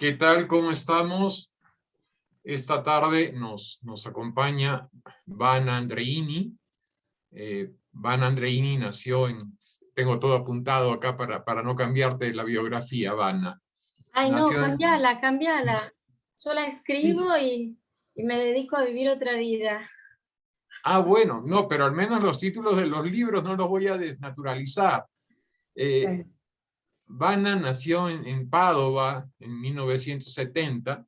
¿Qué tal? ¿Cómo estamos? Esta tarde nos acompaña Vanna Andreini. Vanna Andreini nació tengo todo apuntado acá para no cambiarte la biografía, Vanna. Ay, no, Nació en... cambiala, cambiala. Yo la Sí. escribo y me dedico a vivir otra vida. Ah, bueno, no, pero al menos los títulos de los libros no los voy a desnaturalizar. Bueno, Vanna nació en Padova en 1970,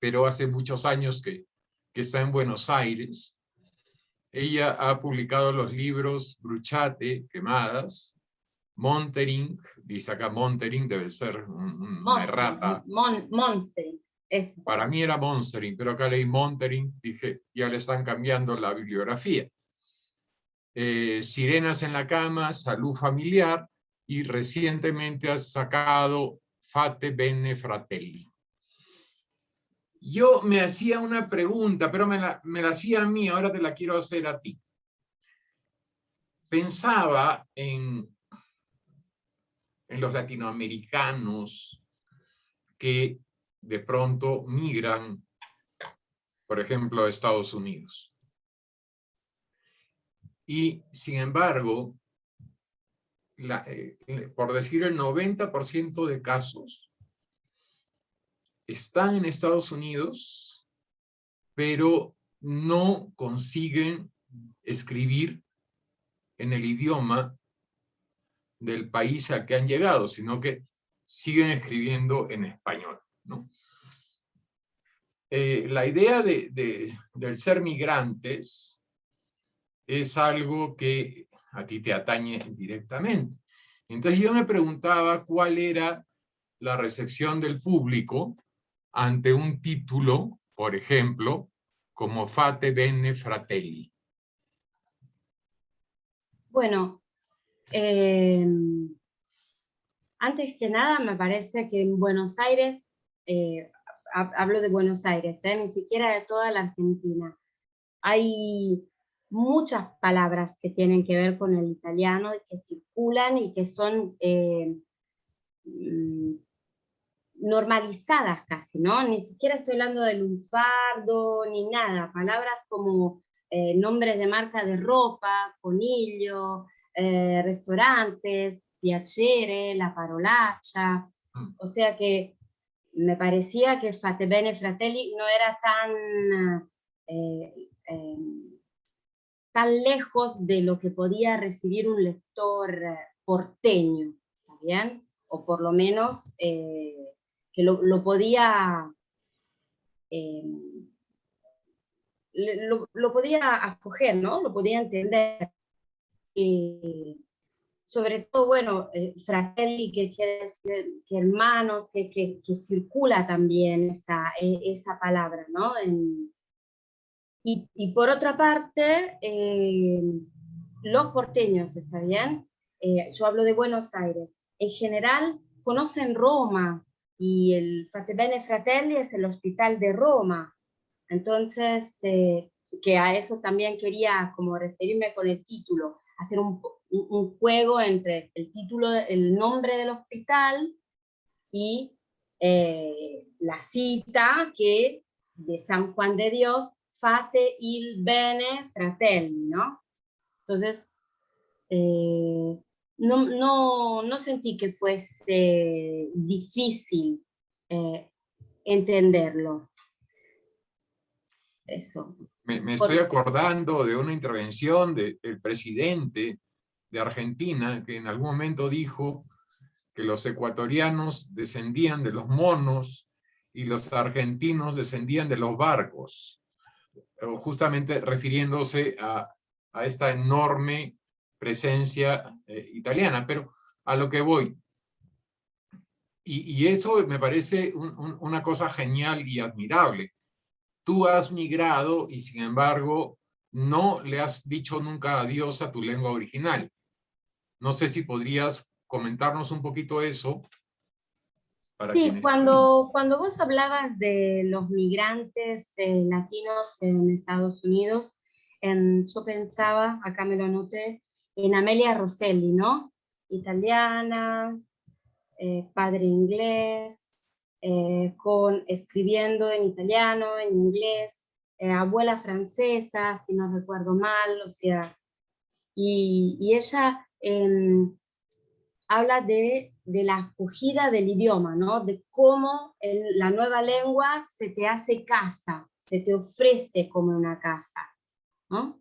pero hace muchos años que está en Buenos Aires. Ella ha publicado los libros Bruchate, Quemadas, Montering, dice acá Montering, debe ser una Monstering, errata. Monstering, eso. Para mí era Monstering, pero acá leí Montering, dije, ya le están cambiando la bibliografía. Sirenas en la cama, Salud familiar, y recientemente ha sacado Fate Bene Fratelli. Yo me hacía una pregunta, pero me la hacía a mí, ahora te la quiero hacer a ti. Pensaba en los latinoamericanos que de pronto migran, por ejemplo, a Estados Unidos. Y sin embargo, por decir el 90% de casos están en Estados Unidos, pero no consiguen escribir en el idioma del país al que han llegado, sino que siguen escribiendo en español, ¿no? La idea del ser migrantes es algo que a ti te atañe directamente. Entonces yo me preguntaba cuál era la recepción del público ante un título, por ejemplo, como Fate Bene Fratelli. Bueno, antes que nada me parece que en Buenos Aires, hablo de Buenos Aires, ni siquiera de toda la Argentina, hay muchas palabras que tienen que ver con el italiano, que circulan y que son normalizadas casi, ¿no? Ni siquiera estoy hablando de lunfardo ni nada, palabras como nombres de marca de ropa, Coniglio, restaurantes, piacere, la parolaccia, o sea que me parecía que Fate Bene Fratelli no era eh, tan lejos de lo que podía recibir un lector porteño, ¿está bien? O por lo menos que lo podía lo podía acoger, ¿no? Lo podía entender. Sobre todo, bueno, fratelli, que quiere decir que hermanos, que circula también esa palabra, ¿no? Y por otra parte, los porteños, ¿está bien? Yo hablo de Buenos Aires. En general, conocen Roma, y el Fate Bene Fratelli es el hospital de Roma. Entonces, que a eso también quería como referirme con el título, hacer un juego entre el título, el nombre del hospital y la cita que de San Juan de Dios, Fate il bene fratelli, ¿no? Entonces, no sentí que fuese difícil entenderlo. Eso. Me estoy acordando de una intervención del presidente de Argentina que en algún momento dijo que los ecuatorianos descendían de los monos y los argentinos descendían de los barcos, justamente refiriéndose a esta enorme presencia italiana. Pero a lo que voy, y eso me parece una cosa genial y admirable. Tú has migrado y sin embargo no le has dicho nunca adiós a tu lengua original. No sé si podrías comentarnos un poquito eso para Sí, quienes... cuando vos hablabas de los migrantes latinos en Estados Unidos, yo pensaba, acá me lo anoté, en Amelia Rosselli, ¿no? Italiana, padre inglés, escribiendo en italiano, en inglés, abuela francesa, si no recuerdo mal, o sea, y ella habla de la acogida del idioma, ¿no? De cómo la nueva lengua se te hace casa, se te ofrece como una casa, ¿no?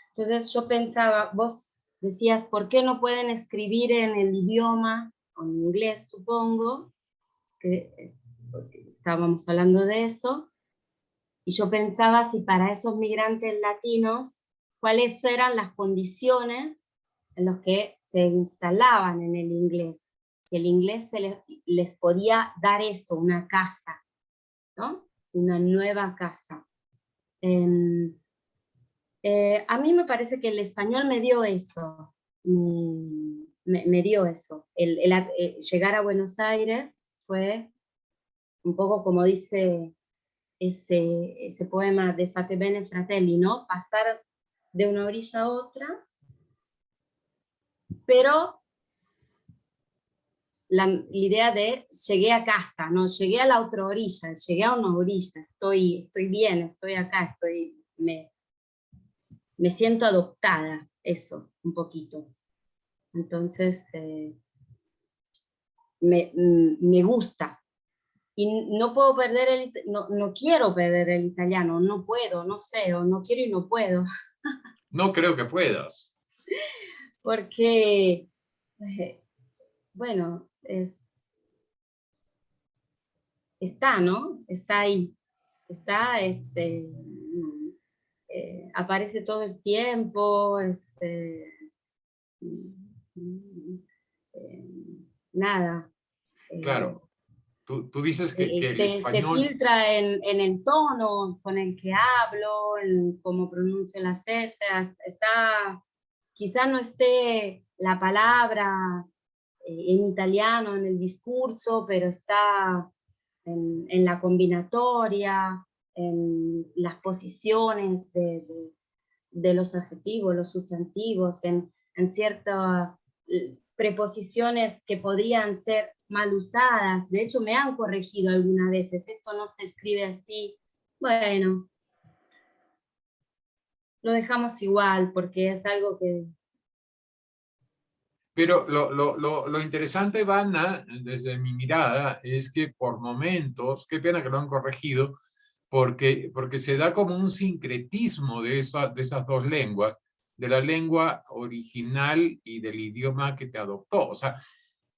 Entonces yo pensaba, vos decías, ¿por qué no pueden escribir en el idioma, o en inglés supongo, que estábamos hablando de eso, y yo pensaba si para esos migrantes latinos, cuáles eran las condiciones en las que se instalaban en el inglés. Si el inglés les podía dar eso, una casa, ¿no? Una nueva casa. A mí me parece que el español me dio eso, me dio eso. Llegar a Buenos Aires fue un poco como dice ese poema de Fatebenefratelli, Fratelli, ¿no? Pasar de una orilla a otra, pero la idea de llegué a casa, no llegué a la otra orilla, llegué a una orilla, estoy bien, estoy acá, me siento adoptada, eso, un poquito. Entonces, me gusta. Y no puedo perder no quiero perder el italiano, no puedo, no sé, o no quiero y no puedo. No creo que puedas. Porque, bueno, está, ¿no? Está ahí. Está, aparece todo el tiempo, nada. Claro, tú dices que el Se español... filtra en el tono con el que hablo, en cómo pronuncio las S, está, quizá no esté la palabra en italiano en el discurso, pero está en la combinatoria, en las posiciones de los adjetivos, los sustantivos, en ciertas preposiciones que podrían ser mal usadas. De hecho, me han corregido algunas veces, esto no se escribe así. Bueno, lo dejamos igual porque es algo que... Pero lo interesante, Vanna, desde mi mirada, es que por momentos, qué pena que lo han corregido, porque se da como un sincretismo de esas dos lenguas, de la lengua original y del idioma que te adoptó. O sea,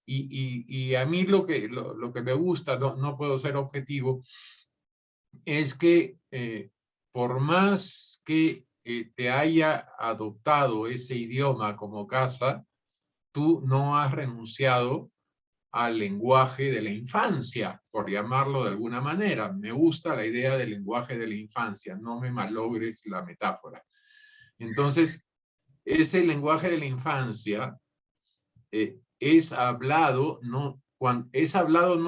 y a mí lo que me gusta, no puedo ser objetivo, es que por más que te haya adoptado ese idioma como casa, tú no has renunciado al lenguaje de la infancia, por llamarlo de alguna manera. Me gusta la idea del lenguaje de la infancia, no me malogres la metáfora. Entonces, ese lenguaje de la infancia es hablado no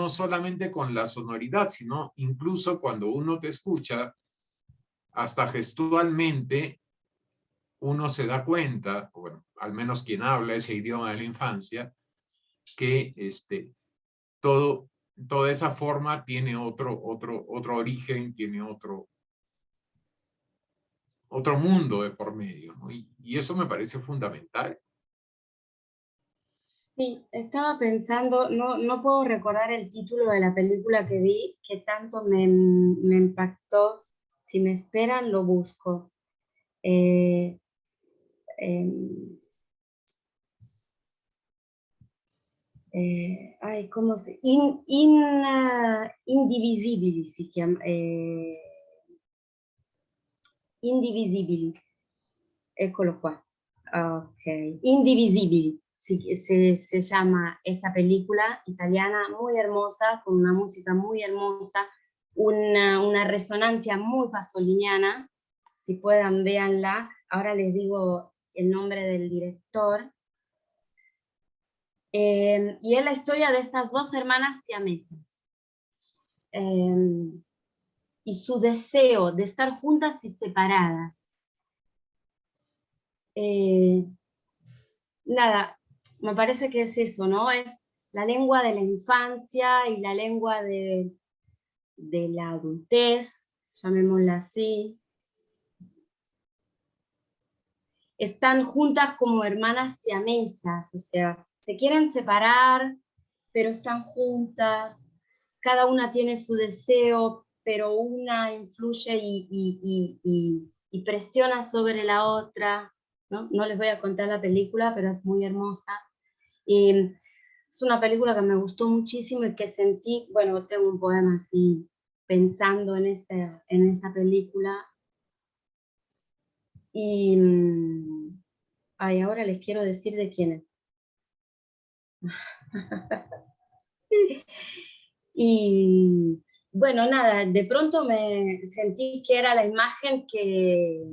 solamente con la sonoridad, sino incluso cuando uno te escucha, hasta gestualmente, uno se da cuenta, bueno, al menos quien habla ese idioma de la infancia, que toda esa forma tiene otro origen, tiene otro mundo de por medio, ¿no? Y eso me parece fundamental. Sí, estaba pensando, no puedo recordar el título de la película que vi, que tanto me impactó. Si me esperan, lo busco. Eh, em, ay, ¿cómo se? Indivisibili si chiama. Indivisibili. Eccolo qua. Ok. Indivisibili. Se llama esta película italiana muy hermosa, con una música muy hermosa, una resonancia muy pasoliniana. Si puedan, véanla. Ahora les digo el nombre del director. Y es la historia de estas dos hermanas siamesas. Y su deseo de estar juntas y separadas. Nada, me parece que es eso, ¿no? Es la lengua de la infancia y la lengua de la adultez, llamémosla así. Están juntas como hermanas siamesas, o sea, se quieren separar, pero están juntas, cada una tiene su deseo, pero una influye y presiona sobre la otra, ¿no? No les voy a contar la película, pero es muy hermosa. Y es una película que me gustó muchísimo y que sentí, bueno, tengo un poema así, pensando en esa película. Y ay, ahora les quiero decir de quién es. Y bueno, nada, de pronto me sentí que era la imagen que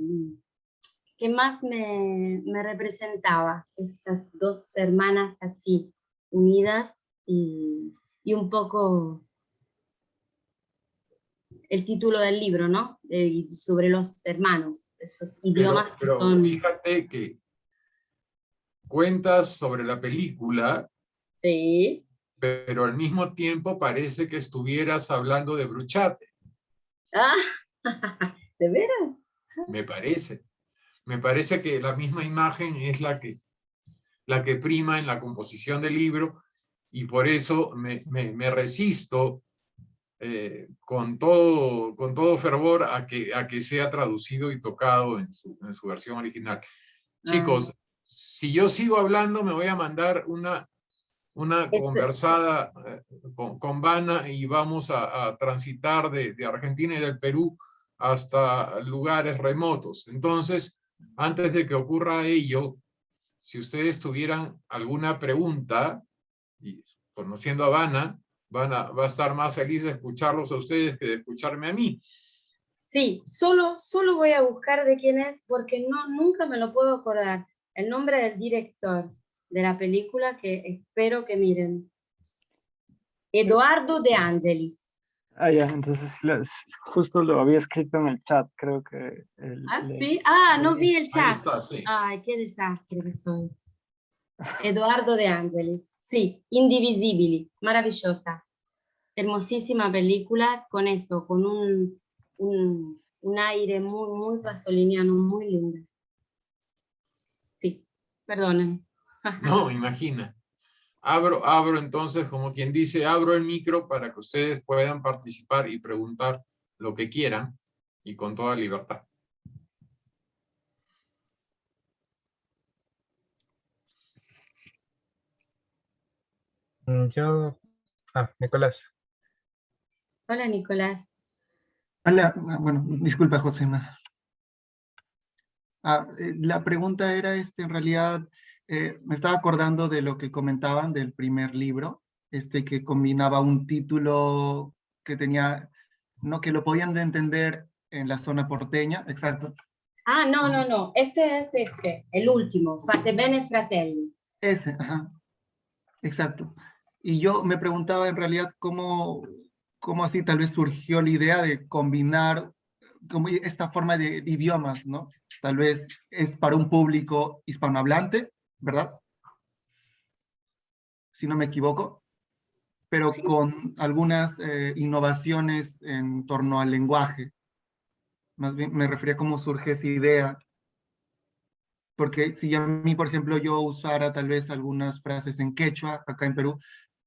más me representaba, estas dos hermanas así, unidas y un poco el título del libro, ¿no? Sobre los hermanos, esos idiomas que Pero son... fíjate que cuentas sobre la película, Sí. pero al mismo tiempo parece que estuvieras hablando de Bruchate. Ah, ¿de veras? Me parece. Me parece que la misma imagen es la que prima en la composición del libro, y por eso me resisto con todo fervor a que sea traducido y tocado en su versión original. Ah, Chicos, si yo sigo hablando, me voy a mandar una esto- conversada con Vana, y vamos a transitar de Argentina y del Perú hasta lugares remotos. Entonces, antes de que ocurra ello, si ustedes tuvieran alguna pregunta, y conociendo a Vana, va a estar más feliz de escucharlos a ustedes que de escucharme a mí. sí, solo voy a buscar de quién es porque nunca me lo puedo acordar. El nombre del director de la película que espero que miren. Edoardo De Angelis. Ah, ya, entonces justo lo había escrito en el chat, creo que Ah, sí. Ah, no vi el Ahí chat. está, sí. Ay, qué desastre que soy. Edoardo De Angelis. Sí, Indivisibili. Maravillosa. Hermosísima película con eso, con un aire muy pasoliniano, muy lindo. Sí, perdonen. No, imagina. Abro entonces, como quien dice, abro el micro para que ustedes puedan participar y preguntar lo que quieran, y con toda libertad. Yo, Nicolás. Hola, Nicolás. Hola, bueno, disculpa, Josema. La pregunta era, en realidad, me estaba acordando de lo que comentaban del primer libro, que combinaba un título que tenía, no, que lo podían de entender en la zona porteña, exacto. Ah, no. Este es el último. Fate bene fratelli. Ese, ajá, exacto. Y yo me preguntaba en realidad cómo así tal vez surgió la idea de combinar como esta forma de idiomas, ¿no? Tal vez es para un público hispanohablante, ¿verdad? Si no me equivoco, pero Sí. con algunas innovaciones en torno al lenguaje. Más bien me refería a cómo surge esa idea, porque si a mí, por ejemplo, yo usara tal vez algunas frases en quechua acá en Perú,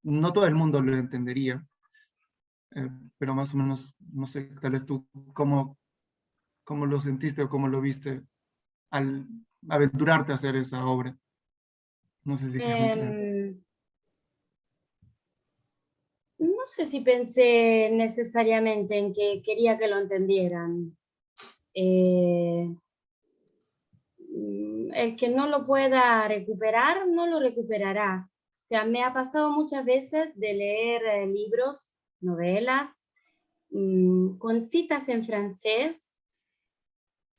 no todo el mundo lo entendería, eh, pero más o menos, no sé, tal vez tú, ¿cómo lo sentiste o cómo lo viste al aventurarte a hacer esa obra? No sé si quedan claro. No sé si pensé necesariamente en que quería que lo entendieran. El que no lo pueda recuperar, no lo recuperará. O sea, me ha pasado muchas veces de leer libros, novelas, con citas en francés,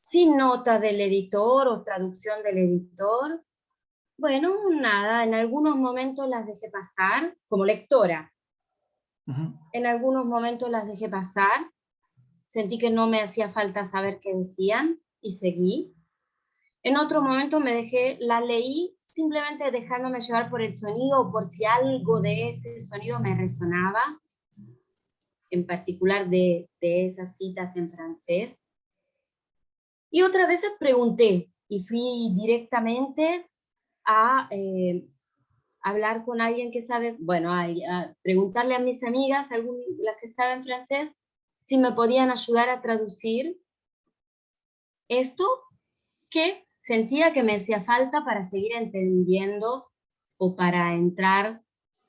sin nota del editor o traducción del editor. Bueno, nada, en algunos momentos las dejé pasar, como lectora. En algunos momentos las dejé pasar, sentí que no me hacía falta saber qué decían y seguí. En otro momento la leí simplemente dejándome llevar por el sonido, por si algo de ese sonido me resonaba, en particular de esas citas en francés. Y otras veces pregunté y fui directamente a hablar con alguien que sabe, bueno, a preguntarle a mis amigas, las que saben francés, si me podían ayudar a traducir esto que sentía que me hacía falta para seguir entendiendo o para entrar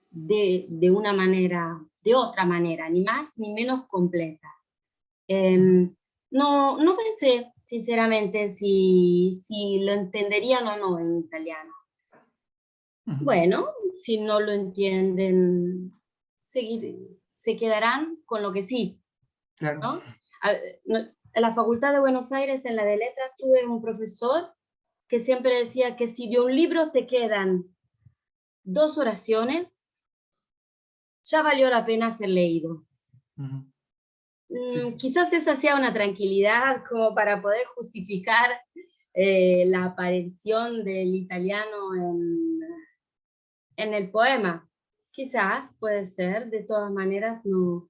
de una manera, de otra manera, ni más ni menos completa. No pensé, sinceramente, si lo entenderían o no en italiano. Bueno, si no lo entienden, se quedarán con lo que sí, Claro. ¿no? En la Facultad de Buenos Aires, en la de Letras, tuve un profesor que siempre decía que si de un libro te quedan 2 oraciones, ya valió la pena ser leído. Sí. Quizás esa sea una tranquilidad como para poder justificar la aparición del italiano en el poema. Quizás puede ser, de todas maneras no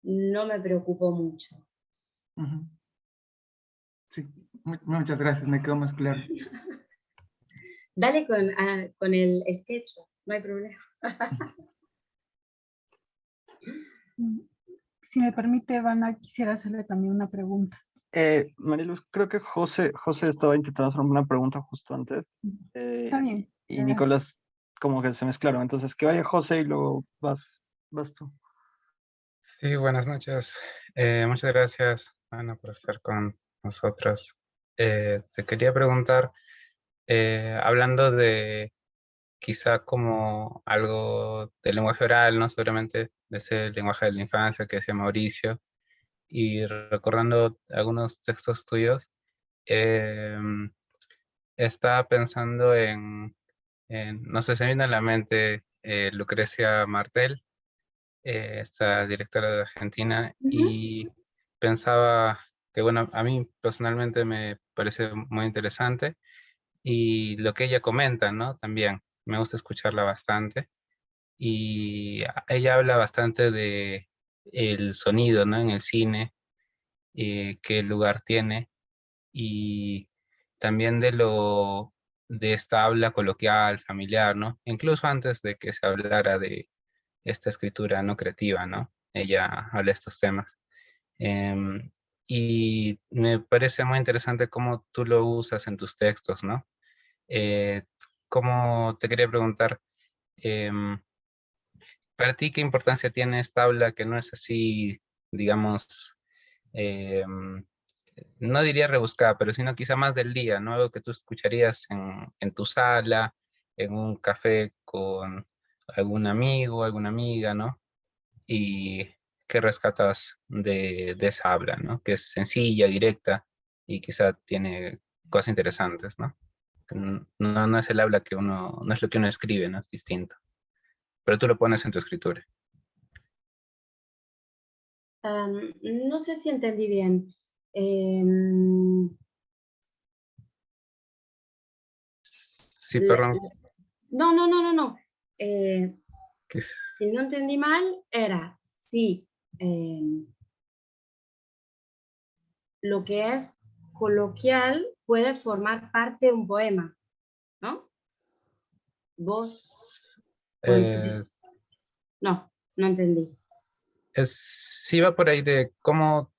me preocupó mucho. Sí, muchas gracias, me quedó más claro. Dale con el sketch, no hay problema. Si me permite, Ivana, quisiera hacerle también una pregunta. Mariluz, creo que José estaba intentando hacer una pregunta justo antes. Está bien. Y Nicolás como que se mezclaron. Entonces, que vaya José y luego vas tú. Sí, buenas noches. Muchas gracias, Ana, por estar con nosotros. Te quería preguntar, hablando de quizá como algo de lenguaje oral, ¿no? Seguramente de ese lenguaje de la infancia que decía Mauricio, y recordando algunos textos tuyos, estaba pensando no sé, se me viene a la mente Lucrecia Martel, esta directora de Argentina, y pensaba que, bueno, a mí personalmente me parece muy interesante, y lo que ella comenta, ¿no? También me gusta escucharla bastante, y ella habla bastante de el sonido, ¿no? En el cine, qué lugar tiene, y también de esta habla coloquial, familiar, ¿no? Incluso antes de que se hablara de esta escritura no creativa, ¿no? Ella habla de estos temas. Em, y me parece muy interesante cómo tú lo usas en tus textos, ¿no? Como te quería preguntar, em, para ti, ¿qué importancia tiene esta habla que no es así, digamos, em, no diría rebuscada, pero sino quizá más del día, ¿no? Algo que tú escucharías en tu sala, en un café con algún amigo, alguna amiga, ¿no? Y qué rescatas de esa habla, ¿no? Que es sencilla, directa y quizá tiene cosas interesantes, ¿no? No es el habla que no es lo que uno escribe, ¿no? Es distinto. Pero tú lo pones en tu escritura. No sé si entendí bien. Sí, perdón. No. ¿Qué Si no entendí mal, era si lo que es coloquial puede formar parte de un poema, ¿no? ¿Vos Eh, coincidís? No entendí. sí va por ahí de cómo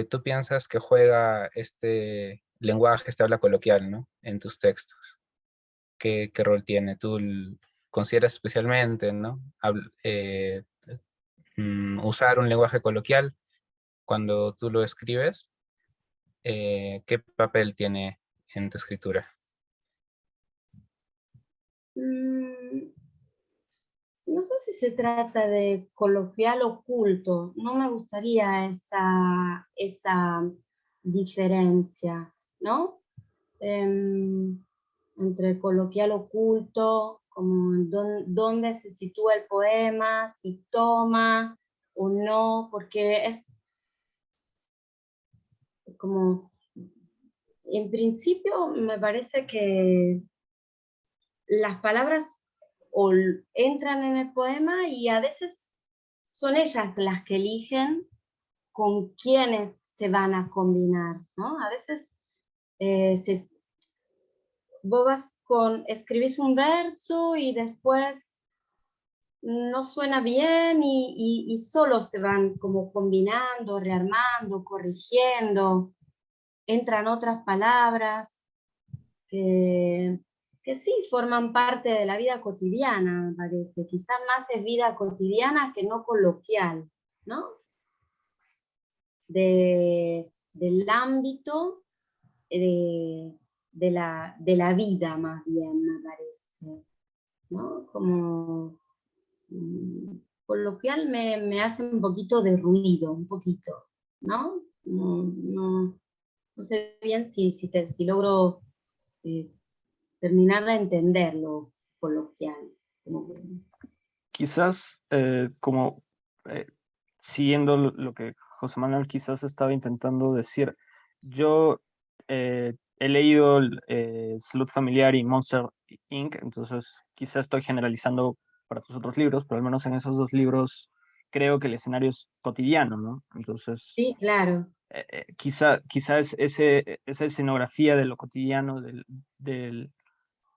tú piensas que juega este lenguaje, este habla coloquial, ¿no? En tus textos. ¿Qué rol tiene? ¿Tú consideras especialmente, ¿no? Usar un lenguaje coloquial cuando tú lo escribes? ¿Qué papel tiene en tu escritura? No sé si se trata de coloquial o culto, no me gustaría esa diferencia, ¿no? Entre coloquial o culto, como dónde se sitúa el poema, si toma o no, porque es como En principio me parece que las palabras entran en el poema y a veces son ellas las que eligen con quiénes se van a combinar, ¿no? A veces vos escribís un verso y después no suena bien y solo se van como combinando, rearmando, corrigiendo, entran otras palabras que sí forman parte de la vida cotidiana, me parece. Quizás más es vida cotidiana que no coloquial, ¿no? Del ámbito de la vida, más bien, me parece, ¿no? Como coloquial me hace un poquito de ruido, un poquito, ¿no? No sé bien si logro terminar de entenderlo coloquial. Como que- Quizás como eh, siguiendo lo que José Manuel quizás estaba intentando decir, yo he leído Salud Familiar y Monster Inc., entonces quizás estoy generalizando para tus otros libros, pero al menos en esos dos libros creo que el escenario es cotidiano, ¿no? Entonces, Sí, claro. quizá esa escenografía de lo cotidiano, de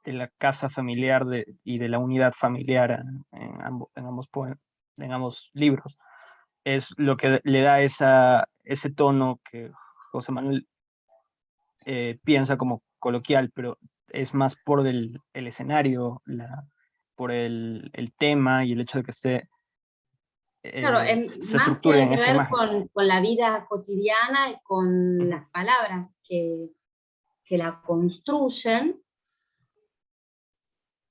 la casa familiar y de la unidad familiar en ambos libros, es lo que le da ese tono que José Manuel piensa como coloquial, pero es más por el escenario, por el tema y el hecho de que Claro, se más estructure tiene en que esa ver imagen. con la vida cotidiana y con Ujú. las palabras que la construyen.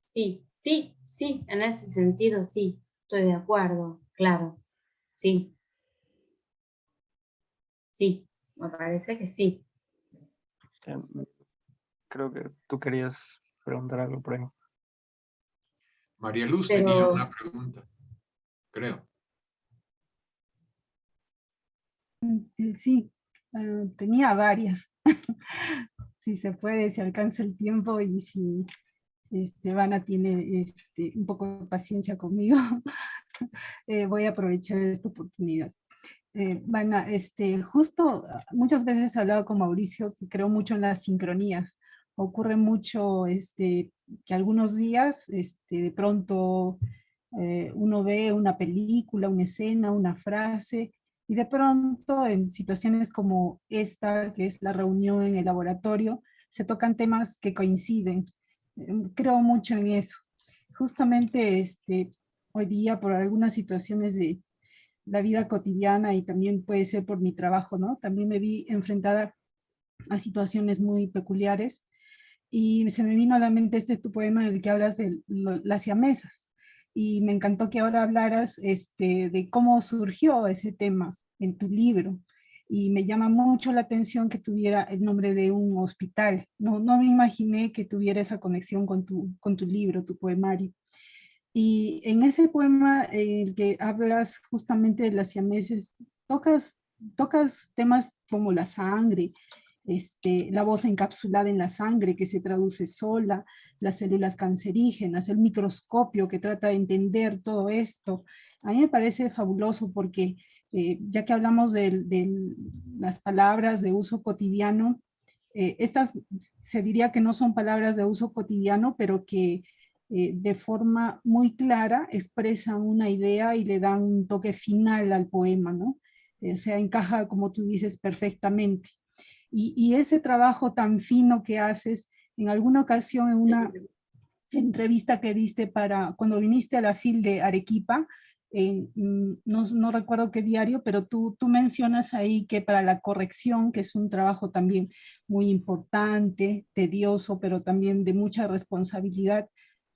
Sí, sí, sí, en ese sentido sí, estoy de acuerdo, claro, sí, sí, me parece que sí. Eh, Creo que tú querías preguntar algo por ahí. María Luz tenía Pero una pregunta, creo. Sí, tenía varias. Si se puede, si alcanza el tiempo y si Vana tiene un poco de paciencia conmigo, voy a aprovechar esta oportunidad. Vana, justo muchas veces he hablado con Mauricio que creo mucho en las sincronías. Ocurre mucho que algunos días de pronto uno ve una película, una escena, una frase, y de pronto en situaciones como esta, que es la reunión en el laboratorio, se tocan temas que coinciden. Creo mucho en eso. Justamente hoy día, por algunas situaciones de la vida cotidiana y también puede ser por mi trabajo, ¿no? También me vi enfrentada a situaciones muy peculiares y se me vino a la mente tu poema en el que hablas de las siamesas y me encantó que ahora hablaras de cómo surgió ese tema en tu libro y me llama mucho la atención que tuviera el nombre de un hospital. No me imaginé que tuviera esa conexión con tu libro, tu poemario. Y en ese poema, el que hablas justamente de las siameses, tocas temas como la sangre, la voz encapsulada en la sangre que se traduce sola, las células cancerígenas, el microscopio que trata de entender todo esto. A mí me parece fabuloso porque ya que hablamos de las palabras de uso cotidiano, estas se diría que no son palabras de uso cotidiano, pero que de forma muy clara expresan una idea y le dan un toque final al poema, ¿no? O sea, encaja, como tú dices, perfectamente. Y ese trabajo tan fino que haces, en alguna ocasión en una entrevista que diste para cuando viniste a la FIL de Arequipa, no recuerdo qué diario, pero tú mencionas ahí que para la corrección, que es un trabajo también muy importante, tedioso, pero también de mucha responsabilidad,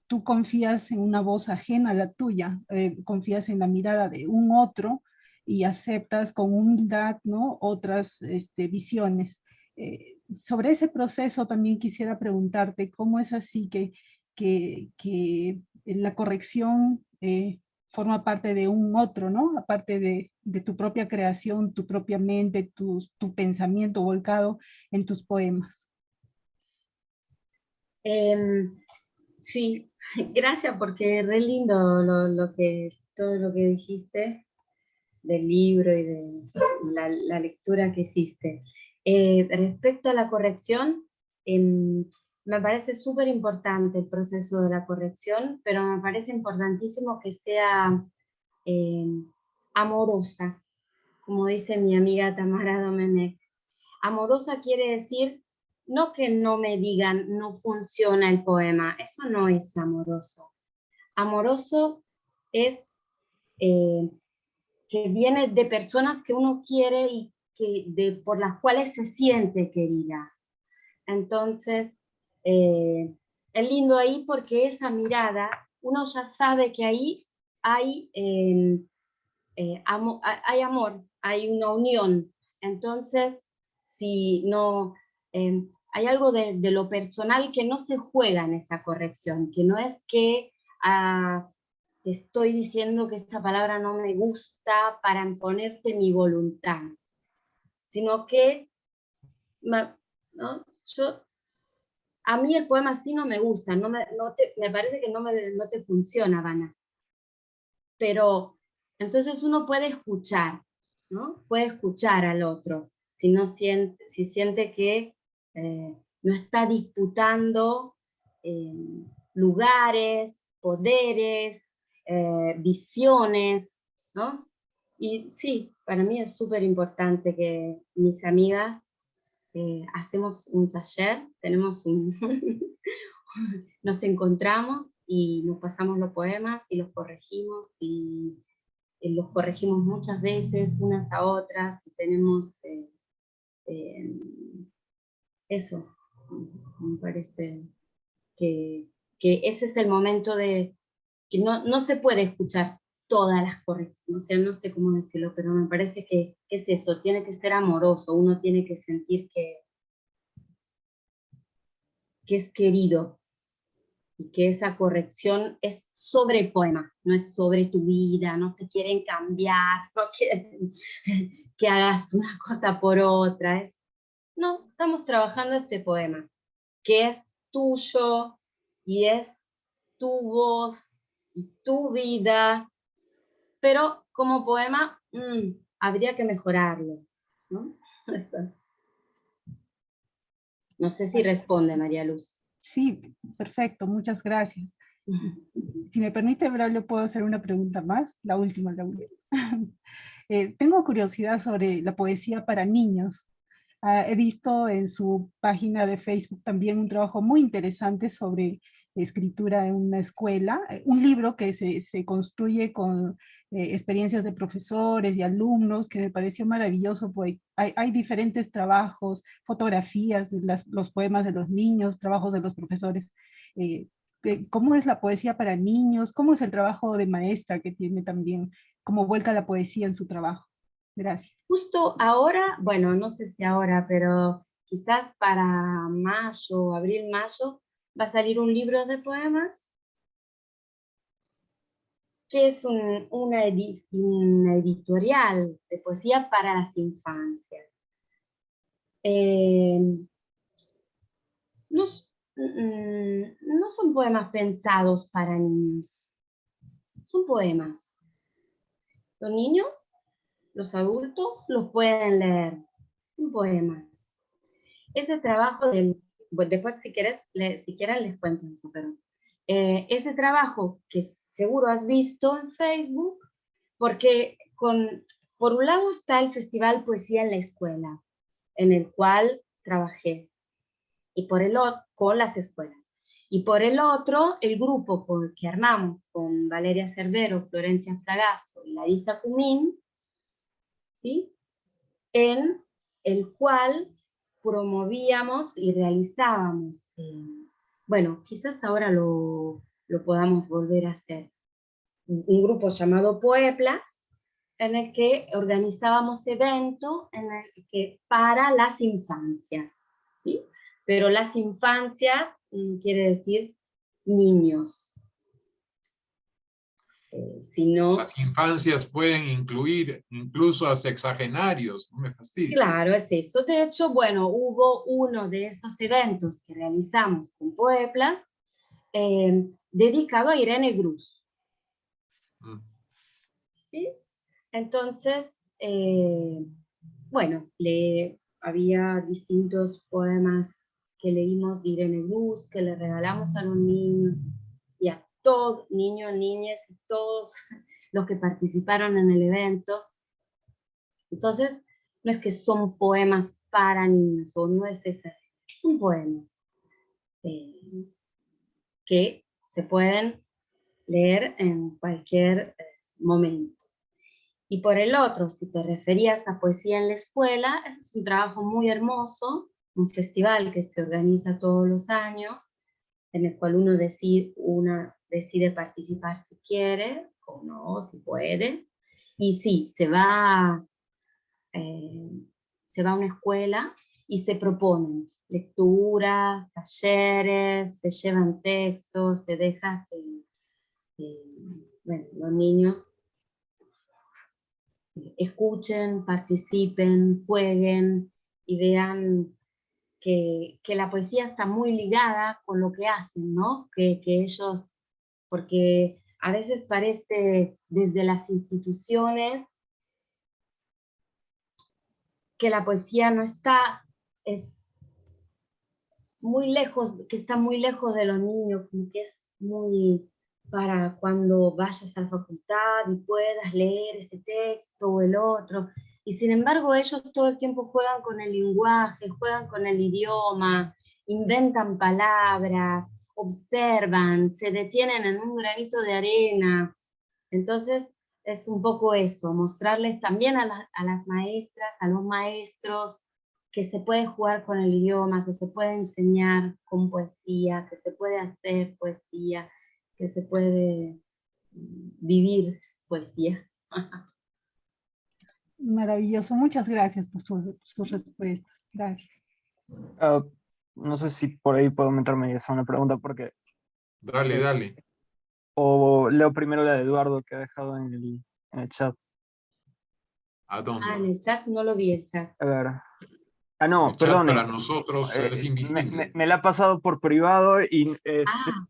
tú confías en una voz ajena a la tuya, confías en la mirada de un otro y aceptas con humildad, ¿no? Otras visiones. Sobre ese proceso también quisiera preguntarte cómo es así que la corrección forma parte de un otro, ¿no? Aparte de tu propia creación, tu propia mente, tu pensamiento volcado en tus poemas. Sí, gracias porque es re lindo todo lo que dijiste del libro y de la lectura que hiciste. Respecto a la corrección, me parece súper importante el proceso de la corrección, pero me parece importantísimo que sea amorosa, como dice mi amiga Tamara Domenech. Amorosa quiere decir no que no me digan no funciona el poema, eso no es amoroso. Amoroso es que viene de personas que uno quiere y por las cuales se siente querida. Entonces, es lindo ahí porque esa mirada, uno ya sabe que ahí hay, hay amor, hay una unión. Entonces, si no, hay algo de lo personal que no se juega en esa corrección, que no es que te estoy diciendo que esta palabra no me gusta para imponerte mi voluntad, sino que ¿no? A mí el poema así no me gusta, me parece que no te funciona, Vana. Pero entonces uno puede escuchar, ¿no? Puede escuchar al otro, si siente que no está disputando lugares, poderes, visiones, ¿no? Y sí, para mí es súper importante que mis amigas hacemos un taller, nos encontramos y nos pasamos los poemas y los corregimos y los corregimos muchas veces unas a otras y tenemos eh, eso, me parece que ese es el momento de que no se puede escuchar todas las correcciones, o sea, no sé cómo decirlo, pero me parece que es eso, tiene que ser amoroso, uno tiene que sentir que es querido, y que esa corrección es sobre el poema, no es sobre tu vida, no te quieren cambiar, no quieren que hagas una cosa por otra, no, estamos trabajando este poema, que es tuyo, y es tu voz, y tu vida, pero como poema, habría que mejorarlo, ¿no? Eso. No sé si responde, María Luz. Sí, perfecto, muchas gracias. Si me permite, Braulio, ¿puedo hacer una pregunta más? La última, la última. Tengo curiosidad sobre la poesía para niños. He visto en su página de Facebook también un trabajo muy interesante sobre escritura en una escuela, un libro que se construye con experiencias de profesores y alumnos, que me pareció maravilloso, porque hay diferentes trabajos, fotografías de los poemas de los niños, trabajos de los profesores. ¿Cómo es la poesía para niños? ¿Cómo es el trabajo de maestra que tiene también? ¿Cómo vuelca la poesía en su trabajo? Gracias. Justo ahora, bueno, no sé si ahora, pero quizás para mayo, abril, mayo, va a salir un libro de poemas que es una editorial de poesía para las infancias. No, no son poemas pensados para niños, son poemas. Los niños, los adultos los pueden leer, son poemas. Ese trabajo después si quieren les cuento eso, pero ese trabajo que seguro has visto en Facebook, porque por un lado está el Festival Poesía en la Escuela, en el cual trabajé, y por el otro, con las escuelas. Y por el otro, el grupo que armamos con Valeria Cervero, Florencia Fragasso y Larisa Cumín, ¿sí? En el cual promovíamos y realizábamos, bueno, quizás ahora lo podamos volver a hacer, un grupo llamado Pueblas, en el que organizábamos eventos para las infancias, ¿sí? Pero las infancias quiere decir niños. Si no... Las infancias pueden incluir incluso a sexagenarios, no me fastidio. Claro, es eso. De hecho, bueno, hubo uno de esos eventos que realizamos con Pueblas, dedicado a Irene Grus. ¿Sí? Entonces, bueno, había distintos poemas que leímos de Irene Grus, que le regalamos a los niños, y a todos, niños, niñas, todos los que participaron en el evento. Entonces, no es que son poemas para niños, o no es esa, son poemas que se pueden leer en cualquier momento. Y por el otro, si te referías a poesía en la escuela, ese es un trabajo muy hermoso, un festival que se organiza todos los años, en el cual uno decide participar si quiere, o no, si puede. Y sí, se va a una escuela y se proponen lecturas, talleres, se llevan textos, se deja que bueno, los niños escuchen, participen, jueguen y vean que la poesía está muy ligada con lo que hacen, ¿no? Que ellos, porque a veces parece desde las instituciones que la poesía no está, es muy lejos, que está muy lejos de los niños, como que es muy para cuando vayas a la facultad y puedas leer este texto o el otro. Y sin embargo ellos todo el tiempo juegan con el lenguaje, juegan con el idioma, inventan palabras, observan, se detienen en un granito de arena. Entonces es un poco eso, mostrarles también a las maestras, a los maestros, que se puede jugar con el idioma, que se puede enseñar con poesía, que se puede hacer poesía, que se puede vivir poesía. Maravilloso, muchas gracias por sus respuestas. Gracias. No sé si por ahí puedo meterme y hacer una pregunta, porque... Dale, dale. O leo primero la de Eduardo que ha dejado en el chat. ¿A dónde? En el chat no lo vi, el chat. A ver. No, El chat para perdone. nosotros es invisible. Me la ha pasado por privado y Ah,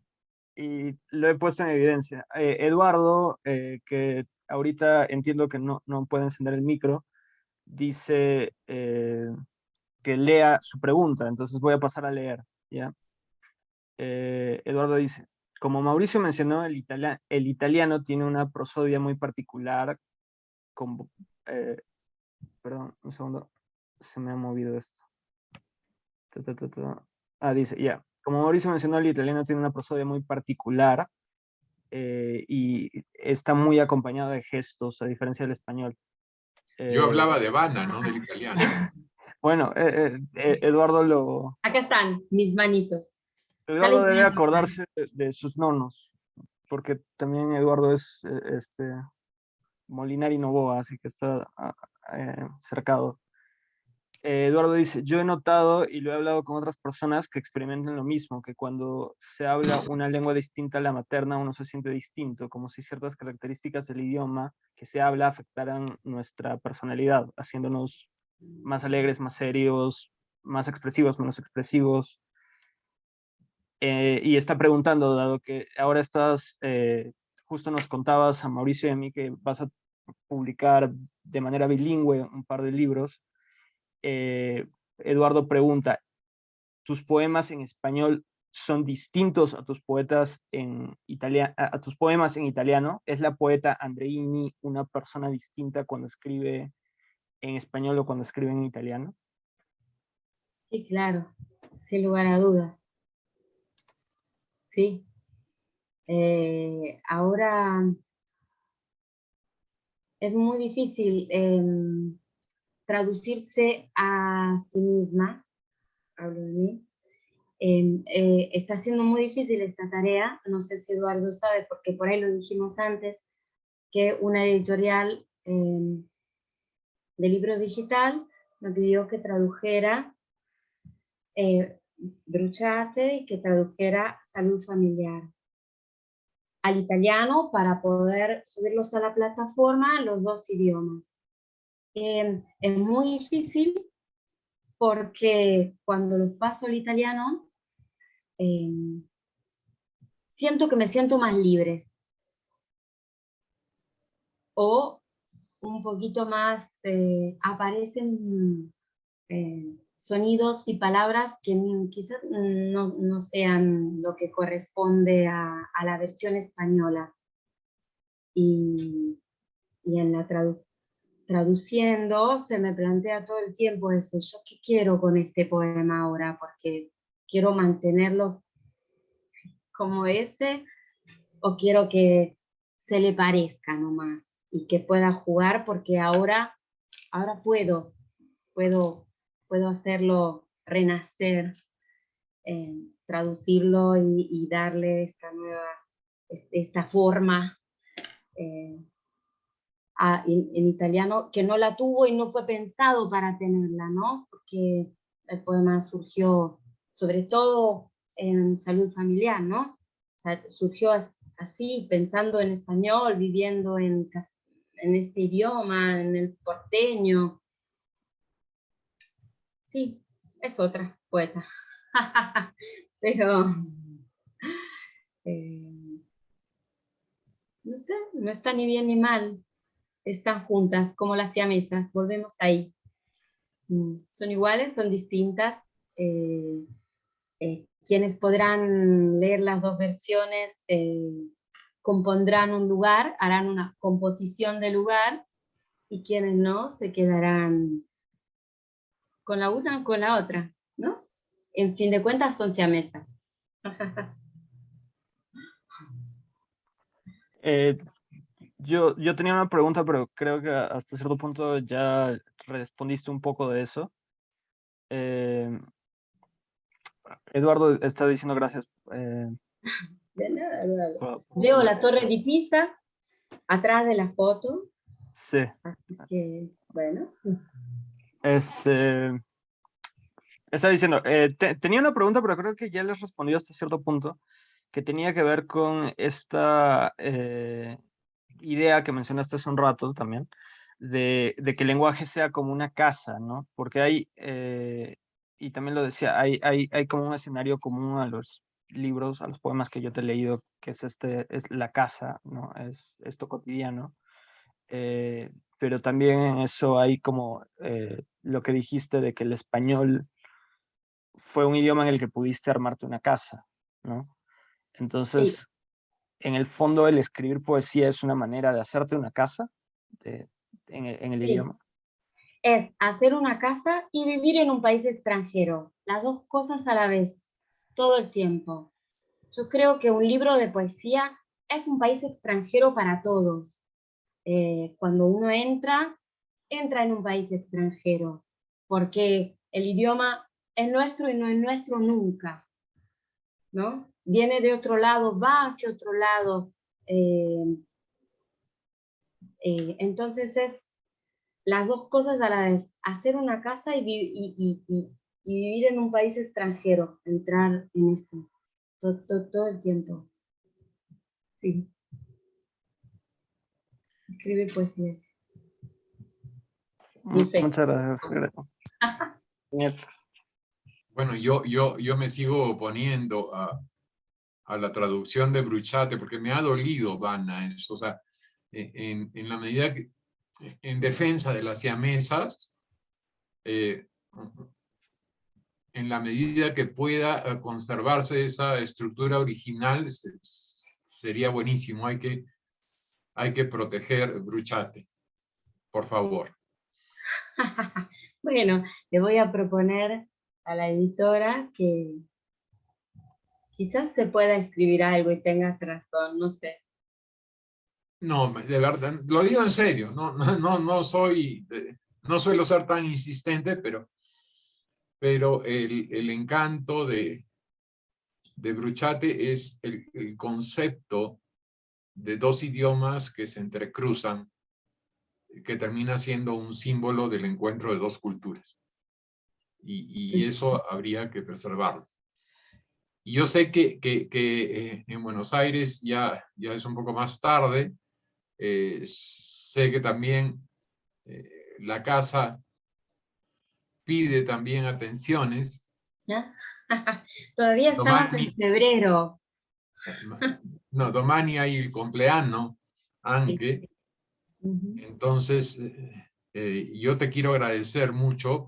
y lo he puesto en evidencia. Eduardo, que ahorita entiendo que no puede encender el micro, dice que lea su pregunta, entonces voy a pasar a leer, ¿ya? Eduardo dice, como Mauricio mencionó, el italiano tiene una prosodia muy particular, perdón, un segundo, se me ha movido esto. Dice, ya. Como Mauricio mencionó, el italiano tiene una prosodia muy particular y está muy acompañado de gestos, a diferencia del español. Yo hablaba de Vana, no del italiano. Bueno, Eduardo lo... acá están mis manitos. Eduardo debe acordarse de sus nonos, porque también Eduardo es Molinari Novoa, así que está cercado. Eduardo dice, yo he notado y lo he hablado con otras personas que experimentan lo mismo, que cuando se habla una lengua distinta a la materna uno se siente distinto, como si ciertas características del idioma que se habla afectaran nuestra personalidad, haciéndonos más alegres, más serios, más expresivos, menos expresivos. Y está preguntando, dado que ahora estás, justo nos contabas a Mauricio y a mí que vas a publicar de manera bilingüe un par de libros. Eduardo pregunta, ¿tus poemas en español son distintos a tus poetas en a tus poemas en italiano? ¿Es la poeta Andreini una persona distinta cuando escribe en español o cuando escribe en italiano? Sí, claro, sin lugar a dudas. Sí. Ahora es muy difícil traducirse a sí misma, hablo de mí. Está siendo muy difícil esta tarea, no sé si Eduardo sabe, porque por ahí lo dijimos antes, que una editorial de libro digital me pidió que tradujera Bruciate y que tradujera Salud Familiar. al italiano para poder subirlos a la plataforma, los dos idiomas. Es muy difícil porque cuando los paso al italiano, siento que me siento más libre. O un poquito más, aparecen sonidos y palabras que quizás no sean lo que corresponde a la versión española. Y en la traduciendo se me plantea todo el tiempo eso, ¿yo qué quiero con este poema ahora? Porque quiero mantenerlo como ese, o quiero que se le parezca nomás y que pueda jugar, porque ahora puedo hacerlo renacer, traducirlo y darle esta forma en italiano, que no la tuvo y no fue pensado para tenerla, ¿no? Porque el poema surgió sobre todo en salud familiar, ¿no? O sea, surgió así, pensando en español, viviendo en este idioma, en el porteño. Sí, es otra poeta. Pero, no sé, no está ni bien ni mal. Están juntas, como las siamesas, volvemos ahí. Son iguales, son distintas. Quienes podrán leer las dos versiones compondrán un lugar, harán una composición de lugar, y quienes no se quedarán con la una o con la otra, ¿no? En fin de cuentas son siamesas. Yo tenía una pregunta, pero creo que hasta cierto punto ya respondiste un poco de eso. Eduardo está diciendo gracias. De nada, Eduardo. por- Veo la torre de Pisa atrás de la foto, Sí. así que, bueno. Está diciendo, tenía una pregunta, pero creo que ya les respondió hasta cierto punto, que tenía que ver con esta idea que mencionaste hace un rato también, de que el lenguaje sea como una casa, ¿no? Porque hay, y también lo decía, hay como un escenario común a los libros, a los poemas que yo te he leído, que es la casa, ¿no? Es esto cotidiano. Pero también en eso hay como lo que dijiste de que el español fue un idioma en el que pudiste armarte una casa, ¿no? Sí, Entonces, en el fondo, el escribir poesía es una manera de hacerte una casa en el sí. idioma. Es hacer una casa y vivir en un país extranjero, las dos cosas a la vez, todo el tiempo. Yo creo que un libro de poesía es un país extranjero para todos. Cuando uno entra en un país extranjero, porque el idioma es nuestro y no es nuestro nunca, ¿no? Viene de otro lado, va hacia otro lado. Entonces es las dos cosas a la vez, hacer una casa y vivir en un país extranjero, entrar en eso todo el tiempo. Sí, escribir poesía. No sé. Muchas gracias. Nieto. Bueno, yo me sigo oponiendo a la traducción de Bruchate porque me ha dolido, Vanna, eso. O sea, en la medida que, en defensa de las siamesas, en la medida que pueda conservarse esa estructura original, sería buenísimo. Hay que proteger Bruchate, por favor. Bueno, le voy a proponer a la editora que quizás se pueda escribir algo y tengas razón, no sé. No, de verdad, lo digo en serio, no suelo ser tan insistente, pero el encanto de Bruchate es el concepto de dos idiomas que se entrecruzan, que termina siendo un símbolo del encuentro de dos culturas. Y eso habría que preservarlo. Y yo sé que en Buenos Aires ya es un poco más tarde. Sé que también la casa pide también atenciones. ¿Ya? Todavía estamos en febrero. No, domani hay il compleanno anche. Sí. Ujú. Entonces, yo te quiero agradecer mucho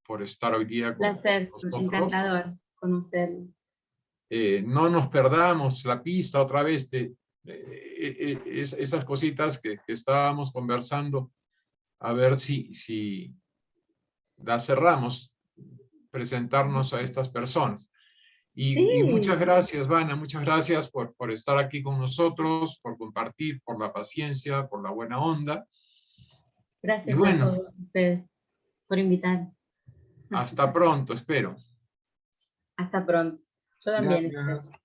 por estar hoy día con Placer, nosotros. encantador conocerlo. No nos perdamos la pista otra vez de esas cositas que estábamos conversando, a ver si las cerramos, presentarnos a estas personas. Y muchas Sí, gracias, Vana, muchas gracias por estar aquí con nosotros, por compartir, por la paciencia, por la buena onda. Y gracias a bueno, todos ustedes por invitar. hasta pronto, espero. Hasta pronto. Yo también espero. Gracias.